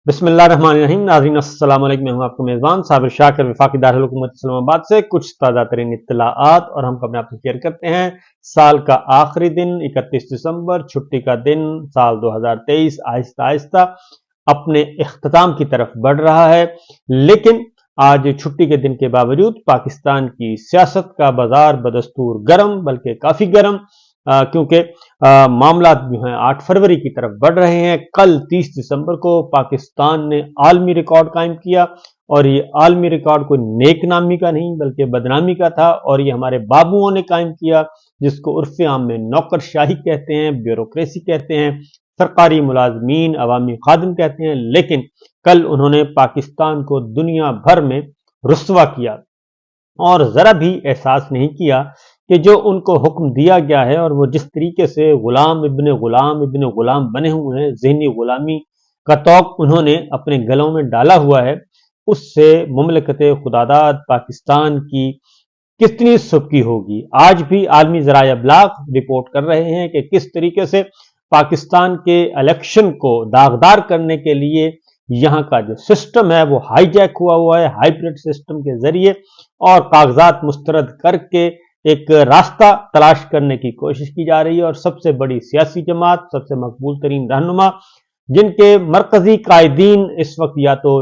बिस्मिल्लाहिर्रहमानिर्रहीम। नाज़रीन अस्सलाम वालेकुम। मैं हूं आपका मेज़बान साबिर शाकिर वफाकी दारुल हुकूमत इस्लामाबाद से कुछ ताज़ा तरीन इत्तलाआत और हम अपने आप शेयर करते हैं। साल का आखिरी दिन 31 दिसंबर, छुट्टी का दिन, साल 2023 आहिस्ता आहिस्ता अपने इख्तिताम की तरफ बढ़ रहा है। लेकिन आज छुट्टी के दिन के बावजूद पाकिस्तान की सियासत का बाजार बदस्तूर गर्म, बल्कि काफ़ी गर्म, क्योंकि मामला जो हैं 8 फरवरी की तरफ बढ़ रहे हैं। कल 30 दिसंबर को पाकिस्तान ने आलमी रिकॉर्ड कायम किया और ये आलमी रिकॉर्ड कोई नेक नामी का नहीं बल्कि बदनामी का था, और ये हमारे बाबुओं ने कायम किया, जिसको उर्फ़ आम में नौकरशाही कहते हैं, ब्यूरोक्रेसी कहते हैं, सरकारी मुलाजमीन, अवामी खादिम कहते हैं। लेकिन कल उन्होंने पाकिस्तान को दुनिया भर में रुस्वा किया और ज़रा भी एहसास नहीं किया कि जो उनको हुक्म दिया गया है और वो जिस तरीके से गुलाम इब्न गुलाम बने हुए हैं, ज़हनी गुलामी का तौक उन्होंने अपने गलों में डाला हुआ है, उससे मुमलकत खुदादाद पाकिस्तान की कितनी सुबकी होगी। आज भी आलमी ज़राए अबलाग रिपोर्ट कर रहे हैं कि किस तरीके से पाकिस्तान के इलेक्शन को दागदार करने के लिए यहाँ का जो सिस्टम है वो हाईजैक हुआ है हाइब्रिड सिस्टम के जरिए, और कागजात मुस्तरद करके एक रास्ता तलाश करने की कोशिश की जा रही है। और सबसे बड़ी सियासी जमात, सबसे मकबूल तरीन रहनुमा, जिनके मरकजी कायदीन इस वक्त या तो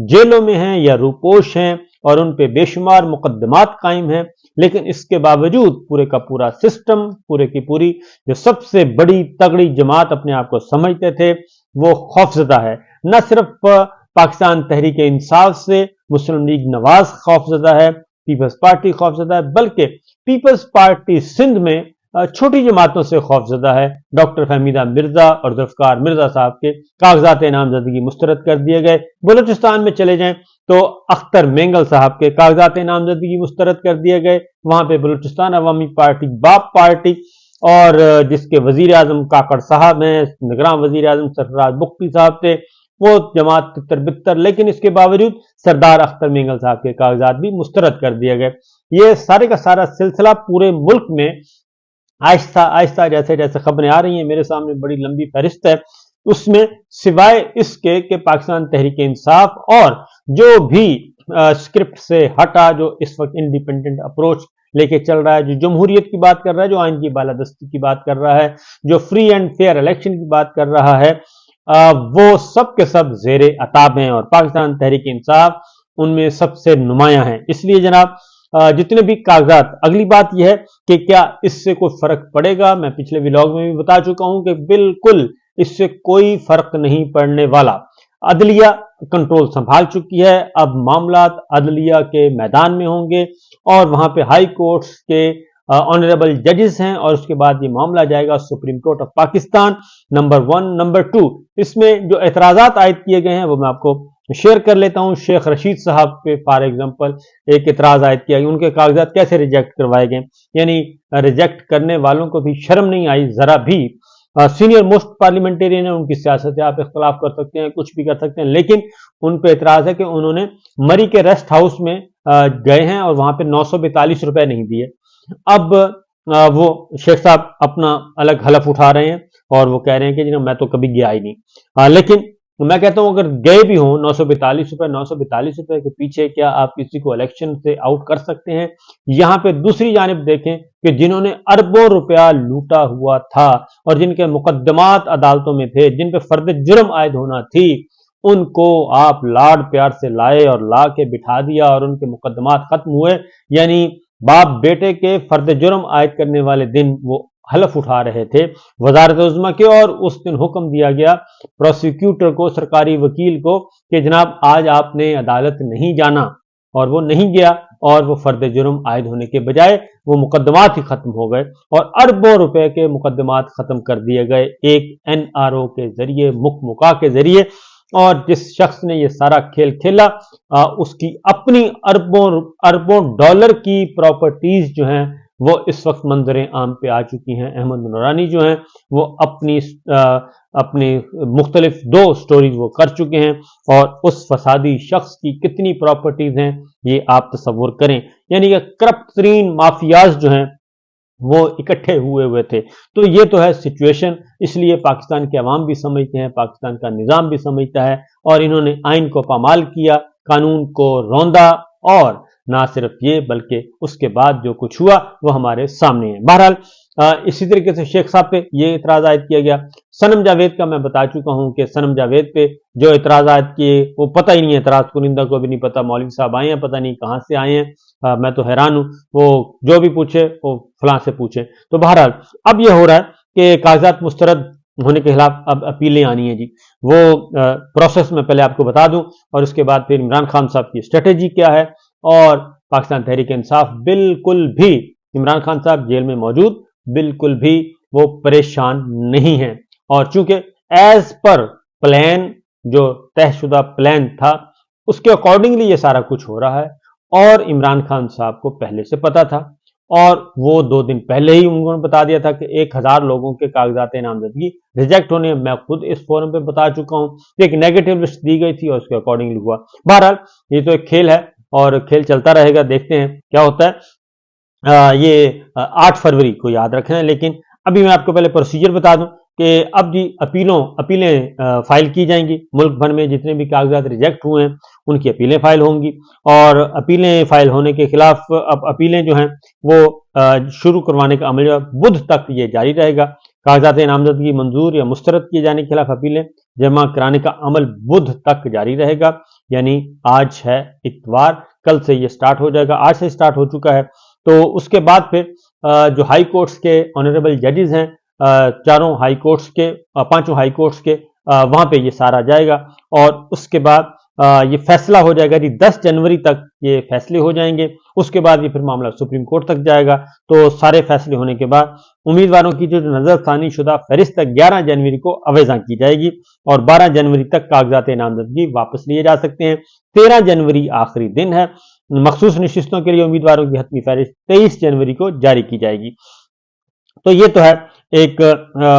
जेलों में हैं या रूपोश हैं और उन पे बेशुमार मुकदमात कायम हैं, लेकिन इसके बावजूद पूरे का पूरा सिस्टम, पूरे की पूरी जो सबसे बड़ी तगड़ी जमात अपने आप को समझते थे, वो खौफजदा है। न सिर्फ पाकिस्तान तहरीक इंसाफ से मुस्लिम लीग नवाज खौफजदा है, पीपल्स पार्टी खौफजदा है, बल्कि पीपल्स पार्टी सिंध में छोटी जमातों से खौफजदा है। डॉक्टर फहमीदा मिर्जा और जुल्फकार मिर्जा साहब के कागजात नामजदगी मुस्तरद कर दिए गए। बलूचिस्तान में चले जाएं तो अख्तर मेंगल साहब के कागजात नामजदगी मुस्तरद कर दिए गए। वहां पे बलूचिस्तान अवामी पार्टी, बाप पार्टी, और जिसके वजीर आजम काकड़ साहब हैं, निगरान वजीर आजम सरफराज बुख्ती साहब थे, वो जमात तितर बितर, लेकिन इसके बावजूद सरदार अख्तर मेंगल साहब के कागजात भी मुस्तरद कर दिए गए। ये सारे का सारा सिलसिला पूरे मुल्क में आहिस्ता आहिस्ता जैसे जैसे खबरें आ रही हैं, मेरे सामने बड़ी लंबी फहरिस्त है, उसमें सिवाय इसके कि पाकिस्तान तहरीक इंसाफ और जो भी स्क्रिप्ट से हटा, जो इस वक्त इंडिपेंडेंट अप्रोच लेके चल रहा है, जो जमहूरियत की बात कर रहा है, जो आइन की बालादस्ती की बात कर रहा है, जो फ्री एंड फेयर इलेक्शन की बात कर रहा है, वो सब के सब जेर अताब हैं और पाकिस्तान तहरीक इंसाफ उनमें सबसे नुमाया है। इसलिए जनाब जितने भी कागजात, अगली बात यह है कि क्या इससे कोई फर्क पड़ेगा। मैं पिछले व्लॉग में भी बता चुका हूं कि बिल्कुल इससे कोई फर्क नहीं पड़ने वाला। अदलिया कंट्रोल संभाल चुकी है, अब मामला अदलिया के मैदान में होंगे और वहां पे हाई कोर्ट्स के ऑनरेबल जजेस हैं, और उसके बाद ये मामला जाएगा supreme court of Pakistan. Number 1, number 2, इसमें जो एतराजात आयद किए गए हैं वो मैं आपको शेयर कर लेता हूं। शेख रशीद साहब पे फॉर एग्जांपल एक एतराज आयद किया, उनके कागजात कैसे रिजेक्ट करवाए गए, यानी रिजेक्ट करने वालों को भी शर्म नहीं आई जरा भी। सीनियर मोस्ट पार्लियामेंटेरियन है, उनकी सियासत है, आप इख्तलाफ कर सकते हैं, कुछ भी कर सकते हैं, लेकिन उन पर एतराज है कि उन्होंने मरी के रेस्ट हाउस में गए हैं और वहां पे 942 रुपए नहीं दिए। अब वो शेख साहब अपना अलग हलफ उठा रहे हैं और वो कह रहे हैं कि जी मैं तो कभी गया ही नहीं। लेकिन मैं कहता हूं अगर गए भी हों 942 रुपए के पीछे क्या आप किसी को इलेक्शन से आउट कर सकते हैं। यहां पे दूसरी जानिब देखें कि जिन्होंने अरबों रुपया लूटा हुआ था और जिनके मुकदमात अदालतों में थे, जिन पे फर्द जुर्म आयद होना थी, उनको आप लाड प्यार से लाए और ला के बिठा दिया और उनके मुकदमात खत्म हुए। यानी बाप बेटे के फर्द जुर्म आयद करने वाले दिन वो हलफ उठा रहे थे वजारत उज़्मा के, और उस दिन हुक्म दिया गया प्रोसिक्यूटर को, सरकारी वकील को, कि जनाब आज आपने अदालत नहीं जाना, और वो नहीं गया और वो फर्द जुर्म आयद होने के बजाय वो मुकदमात ही खत्म हो गए और अरबों रुपए के मुकदमात खत्म कर दिए गए एक NRO के जरिए, मुका के जरिए। और जिस शख्स ने ये सारा खेल खेला उसकी अपनी अरबों डॉलर की प्रॉपर्टीज जो हैं वो इस वक्त मंजर आम पे आ चुकी हैं। अहमद नूरानी जो हैं वो अपनी मुख्तलिफ 2 स्टोरीज वो कर चुके हैं, और उस फसादी शख्स की कितनी प्रॉपर्टीज हैं ये आप तसव्वुर करें। यानी कि करप्ट तरीन माफियाज जो हैं वो इकट्ठे हुए थे। तो ये तो है सिचुएशन, इसलिए पाकिस्तान के अवाम भी समझते हैं, पाकिस्तान का निज़ाम भी समझता है, और इन्होंने आइन को पामाल किया, कानून को रौंदा, और ना सिर्फ ये बल्कि उसके बाद जो कुछ हुआ वो हमारे सामने है। बहरहाल इसी तरीके से शेख साहब पे ये इतराज़ आयद किया गया। सनम जावेद का मैं बता चुका हूं कि सनम जावेद पे जो इतराज़ आयद किए वो पता ही नहीं है, इतराज़ कुनिंदा को भी नहीं पता, मौलवी साहब आए हैं, पता नहीं कहां से आए हैं। मैं तो हैरान हूं, वो जो भी पूछे वो फलां से पूछे। तो बहरहाल अब ये हो रहा है कि कागजात मुस्तरद होने के खिलाफ अब अपीलें आनी है जी। वो प्रोसेस में पहले आपको बता दूं, और उसके बाद फिर इमरान खान साहब की स्ट्रेटेजी क्या है। और पाकिस्तान तहरीक इंसाफ बिल्कुल भी, इमरान खान साहब जेल में मौजूद, बिल्कुल भी वो परेशान नहीं है। और चूंकि एज पर प्लान, जो तयशुदा प्लान था, उसके अकॉर्डिंगली ये सारा कुछ हो रहा है, और इमरान खान साहब को पहले से पता था, और वो 2 दिन पहले ही उन्होंने बता दिया था कि 1000 लोगों के कागजात नामजदगी रिजेक्ट होने। मैं खुद इस फोरम पे बता चुका हूं कि एक नेगेटिव लिस्ट दी गई थी और उसके अकॉर्डिंगली हुआ। बहरहाल ये तो एक खेल है और खेल चलता रहेगा, देखते हैं क्या होता है। ये 8 फरवरी को याद रखें। लेकिन अभी मैं आपको पहले प्रोसीजर बता दूं कि अब जी अपीलें फाइल की जाएंगी। मुल्क भर में जितने भी कागजात रिजेक्ट हुए हैं उनकी अपीलें फाइल होंगी, और अपीलें फाइल होने के खिलाफ अब अपीलें जो हैं वो शुरू करवाने का अमल बुध तक ये जारी रहेगा। कागजात नामजदगी मंजूर या मुस्तरद किए जाने के खिलाफ अपीलें जमा कराने का अमल बुध तक जारी रहेगा, यानी आज है इतवार, कल से ये स्टार्ट हो जाएगा, आज से स्टार्ट हो चुका है। तो उसके बाद फिर जो हाई कोर्ट्स के ऑनरेबल जजेस हैं, चारों हाई कोर्ट्स के, पांचों हाई कोर्ट्स के, वहां पे ये सारा जाएगा, और उसके बाद ये फैसला हो जाएगा जी। 10 जनवरी तक ये फैसले हो जाएंगे। उसके बाद ये फिर मामला सुप्रीम कोर्ट तक जाएगा। तो सारे फैसले होने के बाद उम्मीदवारों की जो नजरसानी शुदा फहरिस्त 11 जनवरी को अवेजा की जाएगी, और 12 जनवरी तक कागजात नामजदगी वापस लिए जा सकते हैं। 13 जनवरी आखिरी दिन है। मखसूस नशिस्तों के लिए उम्मीदवारों की हतमी फहरिस्त 23 जनवरी को जारी की जाएगी। तो ये तो है एक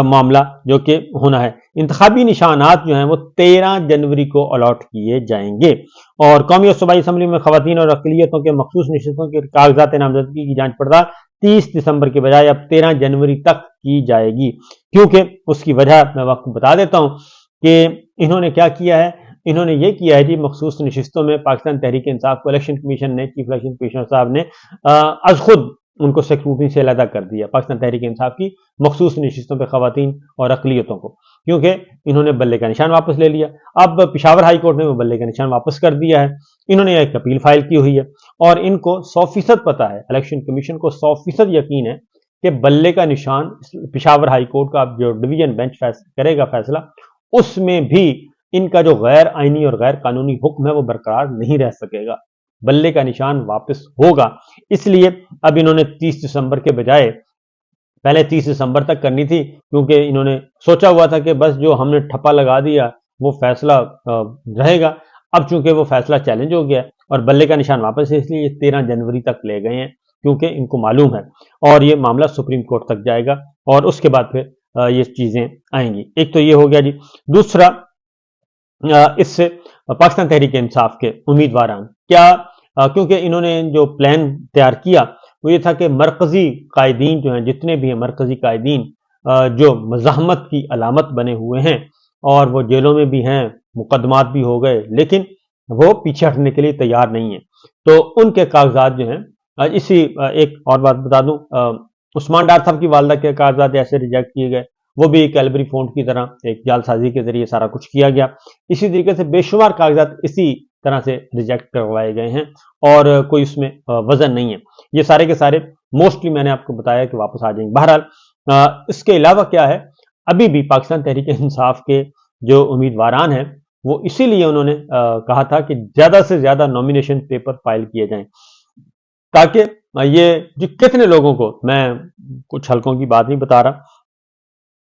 मामला जो कि होना है। इंतखाबी निशानात जो हैं वो 13 जनवरी को अलॉट किए जाएंगे, और कौमी और सूबाई असम्बली में खवातीन और अक़लियतों के मखसूस नशिस्तों के कागजात नामजदगी की जांच पड़ताल 30 दिसंबर के बजाय अब 13 जनवरी तक की जाएगी। क्योंकि उसकी वजह मैं आपको बता देता हूं कि इन्होंने क्या किया है। इन्होंने ये किया है जी, मखसूस नशिस्तों में पाकिस्तान तहरीक इंसाफ को इलेक्शन कमीशन ने, चीफ इलेक्शन कमिश्नर साहब ने आज खुद उनको स्क्रूटनी से अलहदा कर दिया, पाकिस्तान तहरीक इंसाफ की मखसूस नशिस्तों पर खवातीन और अक़लियतों को, क्योंकि इन्होंने बल्ले का निशान वापस ले लिया। अब पिशावर हाई कोर्ट ने वो बल्ले का निशान वापस कर दिया है। इन्होंने एक अपील फाइल की हुई है, और इनको 100% पता है, इलेक्शन कमीशन को 100% यकीन है कि बल्ले का निशान पिशावर हाई कोर्ट का जो डिवीजन बेंच करेगा फैसला, उसमें भी इनका जो गैर आईनी और गैर कानूनी हुक्म है वो बरकरार नहीं रह सकेगा। बल्ले का निशान वापस होगा। इसलिए अब इन्होंने 30 दिसंबर के बजाय पहले 30 दिसंबर तक करनी थी, क्योंकि इन्होंने सोचा हुआ था कि बस जो हमने ठप्पा लगा दिया वो फैसला रहेगा। अब चूंकि वो फैसला चैलेंज हो गया और बल्ले का निशान वापस है, इसलिए 13 जनवरी तक ले गए हैं, क्योंकि इनको मालूम है, और ये मामला सुप्रीम कोर्ट तक जाएगा, और उसके बाद फिर ये चीजें आएंगी। एक तो ये हो गया जी। दूसरा, इससे पाकिस्तान तहरीक इंसाफ के उम्मीदवार क्या, क्योंकि इन्होंने जो प्लान तैयार किया वो ये था कि मरकजी कायदीन जो हैं, जितने भी हैं मरकजी कायदीन जो मज़ाहमत की अलामत बने हुए हैं और वो जेलों में भी हैं, मुकदमात भी हो गए, लेकिन वो पीछे हटने के लिए तैयार नहीं है, तो उनके कागजात जो हैं, इसी एक और बात बता दूं, उस्मान डार साहब की वालदा के कागजात ऐसे रिजेक्ट किए गए, वो भी कैलबरी फोन की तरह एक जालसाजी के जरिए सारा कुछ किया गया। इसी तरीके से बेशुमार कागजात इसी तरह से रिजेक्ट करवाए गए हैं, और कोई उसमें वजन नहीं है। ये सारे के सारे मोस्टली मैंने आपको बताया कि वापस आ जाएंगे। बहरहाल इसके अलावा क्या है, अभी भी पाकिस्तान तहरीक इंसाफ के जो उम्मीदवारान हैं वो इसीलिए उन्होंने कहा था कि ज्यादा से ज्यादा नॉमिनेशन पेपर फाइल किए जाएं, ताकि ये जो कितने लोगों को, मैं कुछ हलकों की बात नहीं बता रहा,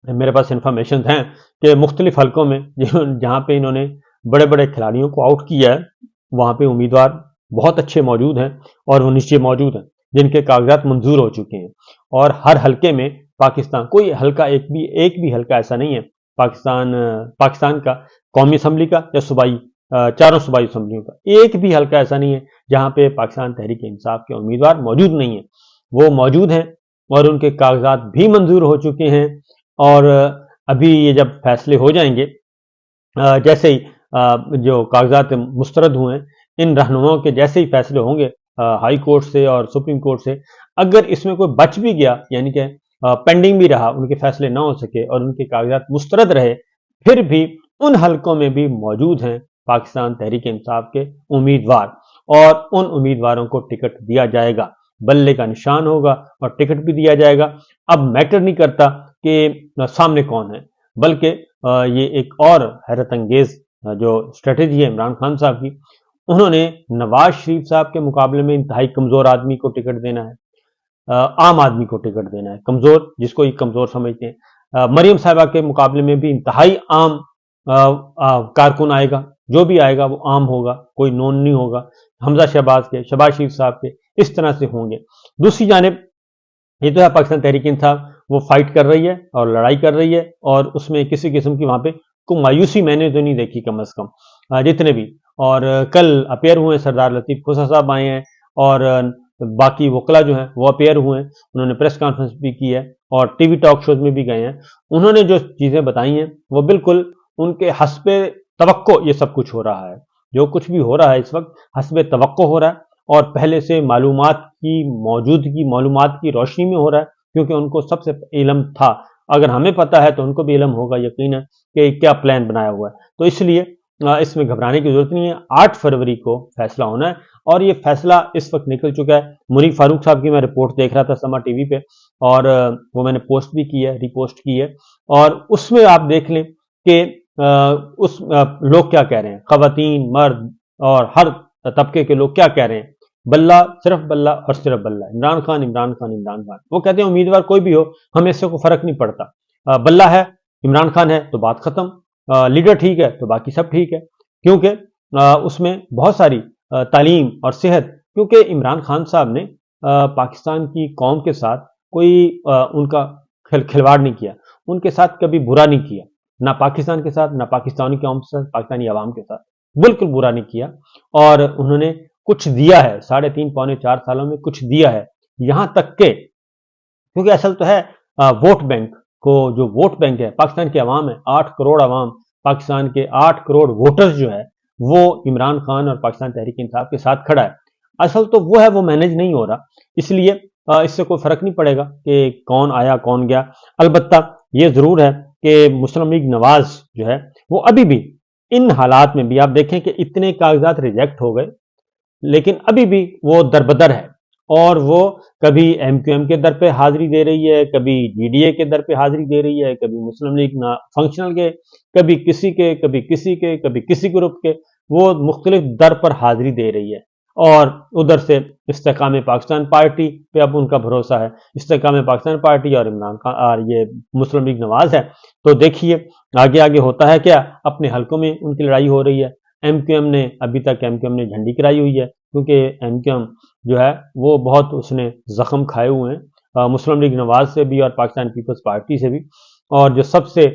मेरे पास इंफॉर्मेशन हैं कि मुख्तलिफ हलकों में जहां पे इन्होंने बड़े बड़े खिलाड़ियों को आउट किया है, वहां पे उम्मीदवार बहुत अच्छे मौजूद हैं, और वो नीचे मौजूद हैं जिनके कागजात मंजूर हो चुके हैं। और हर हलके में पाकिस्तान, कोई हलका एक भी हलका ऐसा नहीं है पाकिस्तान का, कौमी असम्बली का या सूबाई, चारों सूबाई असम्बलियों का, एक भी हलका ऐसा नहीं है जहां पे पाकिस्तान तहरीक इंसाफ के उम्मीदवार मौजूद नहीं है। वो मौजूद हैं, اور ان کے کاغذات بھی منظور ہو چکے ہیں، اور ابھی یہ جب فیصلے ہو جائیں گے، جیسے ہی جو کاغذات مسترد ہوئے ہیں، ان رہنماؤں کے جیسے ہی فیصلے ہوں گے ہائی کورٹ سے اور سپریم کورٹ سے، اگر اس میں کوئی بچ بھی گیا، یعنی کہ پینڈنگ بھی رہا، ان کے فیصلے نہ ہو سکے اور ان کے کاغذات مسترد رہے، پھر بھی ان حلقوں میں بھی موجود ہیں پاکستان تحریک انصاف کے امیدوار، اور ان امیدواروں کو ٹکٹ دیا جائے گا، بلے کا نشان ہوگا اور ٹکٹ بھی دیا جائے گا۔ اب میٹر نہیں کرتا کہ سامنے کون ہے، بلکہ یہ ایک اور حیرت انگیز جو اسٹریٹجی ہے عمران خان صاحب کی، انہوں نے نواز شریف صاحب کے مقابلے میں انتہائی کمزور آدمی کو ٹکٹ دینا ہے، عام آدمی کو ٹکٹ دینا ہے، کمزور جس کو یہ کمزور سمجھتے ہیں۔ مریم صاحبہ کے مقابلے میں بھی انتہائی عام کارکن آئے گا، جو بھی آئے گا وہ عام ہوگا، کوئی نون نہیں ہوگا، حمزہ شہباز کے، شہباز شریف صاحب کے، اس طرح سے ہوں گے۔ دوسری جانب یہ تو ہے پاکستان تحریک انصاف، وہ فائٹ کر رہی ہے اور لڑائی کر رہی ہے، اور اس میں کسی قسم کی وہاں پہ کوئی مایوسی میں نے تو نہیں دیکھی کم از کم جتنے بھی، اور کل اپیئر ہوئے ہیں سردار لطیف کھوسہ صاحب آئے ہیں، اور باقی وکلا جو ہیں وہ اپیئر ہوئے ہیں، انہوں نے پریس کانفرنس بھی کی ہے اور ٹی وی ٹاک شوز میں بھی گئے ہیں۔ انہوں نے جو چیزیں بتائی ہیں وہ بالکل ان کے حسب توقع یہ سب کچھ ہو رہا ہے، جو کچھ بھی ہو رہا ہے اس وقت حسب توقع ہو رہا ہے، اور پہلے سے معلومات کی موجودگی، معلومات کی روشنی میں ہو رہا ہے، کیونکہ ان کو سب سے علم تھا، اگر ہمیں پتا ہے تو ان کو بھی علم ہوگا یقینا کہ کیا پلان بنایا ہوا ہے، تو اس لیے اس میں گھبرانے کی ضرورت نہیں ہے۔ 8 فروری کو فیصلہ ہونا ہے، اور یہ فیصلہ اس وقت نکل چکا ہے۔ منیر فاروق صاحب کی میں رپورٹ دیکھ رہا تھا سما ٹی وی پہ، اور وہ میں نے پوسٹ بھی کی ہے، ری پوسٹ کی ہے، اور اس میں آپ دیکھ لیں کہ لوگ کیا کہہ رہے ہیں، خواتین، مرد اور ہر طبقے کے لوگ کیا کہہ رہے ہیں، بلہ، صرف بلہ اور صرف بلہ، عمران خان، عمران خان، عمران خان۔ وہ کہتے ہیں امیدوار کوئی بھی ہو، ہمیں اس سے کوئی فرق نہیں پڑتا، بلہ ہے، عمران خان ہے تو بات ختم، لیڈر ٹھیک ہے تو باقی سب ٹھیک ہے، کیونکہ اس میں بہت ساری تعلیم اور صحت، کیونکہ عمران خان صاحب نے پاکستان کی قوم کے ساتھ کوئی ان کا کھلواڑ نہیں کیا، ان کے ساتھ کبھی برا نہیں کیا، نہ پاکستان کے ساتھ، نہ پاکستانی قوم کے ساتھ، پاکستانی عوام کے ساتھ بالکل برا نہیں کیا، اور انہوں نے کچھ دیا ہے، 3.5 پونے 4 سالوں میں کچھ دیا ہے، یہاں تک کہ کیونکہ اصل تو ہے ووٹ بینک کو، جو ووٹ بینک ہے پاکستان کی عوام ہے، 8 کروڑ عوام، پاکستان کے 8 کروڑ ووٹرز جو ہے وہ عمران خان اور پاکستان تحریک انصاف کے ساتھ کھڑا ہے، اصل تو وہ ہے، وہ مینج نہیں ہو رہا، اس لیے اس سے کوئی فرق نہیں پڑے گا کہ کون آیا کون گیا۔ البتہ یہ ضرور ہے کہ مسلم لیگ نواز جو ہے وہ ابھی بھی ان حالات میں بھی، آپ دیکھیں کہ اتنے کاغذات ریجیکٹ ہو گئے، لیکن ابھی بھی وہ دربدر ہے، اور وہ کبھی ایم کیو ایم کے در پہ حاضری دے رہی ہے، کبھی جی ڈی اے کے در پہ حاضری دے رہی ہے، کبھی مسلم لیگ فنکشنل کے، کبھی کسی کے، کبھی کسی کے، کبھی کسی گروپ کے، وہ مختلف در پر حاضری دے رہی ہے، اور ادھر سے استحکام پاکستان پارٹی پہ اب ان کا بھروسہ ہے، استحکام پاکستان پارٹی اور عمران خان اور یہ مسلم لیگ نواز ہے، تو دیکھیے آگے آگے ہوتا ہے کیا، اپنے حلقوں میں ان کی لڑائی ہو رہی ہے۔ ایم کیو ایم نے ابھی تک جھنڈی کرائی ہوئی ہے، کیونکہ ایم کیو ایم جو ہے وہ بہت اس نے زخم کھائے ہوئے ہیں مسلم لیگ نواز سے بھی اور پاکستان پیپلز پارٹی سے بھی، اور جو سب سے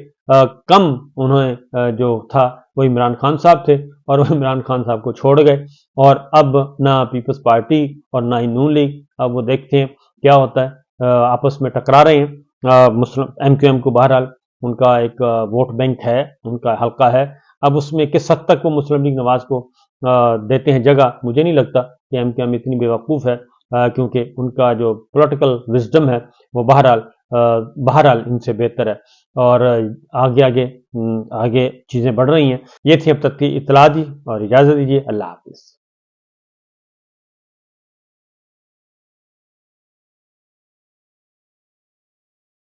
کم انہیں جو تھا وہ عمران خان صاحب تھے، اور وہ عمران خان صاحب کو چھوڑ گئے، اور اب نہ پیپلز پارٹی اور نہ ہی نون لیگ، اب وہ دیکھتے ہیں کیا ہوتا ہے، آپس میں ٹکرا رہے ہیں۔ مسلم ایم کیو ایم کو بہرحال ان کا ایک ووٹ بینک ہے، ان کا حلقہ ہے، اب اس میں کس حد تک وہ مسلم لیگ نواز کو دیتے ہیں جگہ، مجھے نہیں لگتا کہ ایم کیو ایم اتنی بے وقوف ہے، کیونکہ ان کا جو پولیٹیکل وزڈم ہے وہ بہرحال ان سے بہتر ہے، اور آگے چیزیں بڑھ رہی ہیں۔ یہ تھی اب تک کی اطلاع دی، اور اجازت دیجیے، اللہ حافظ۔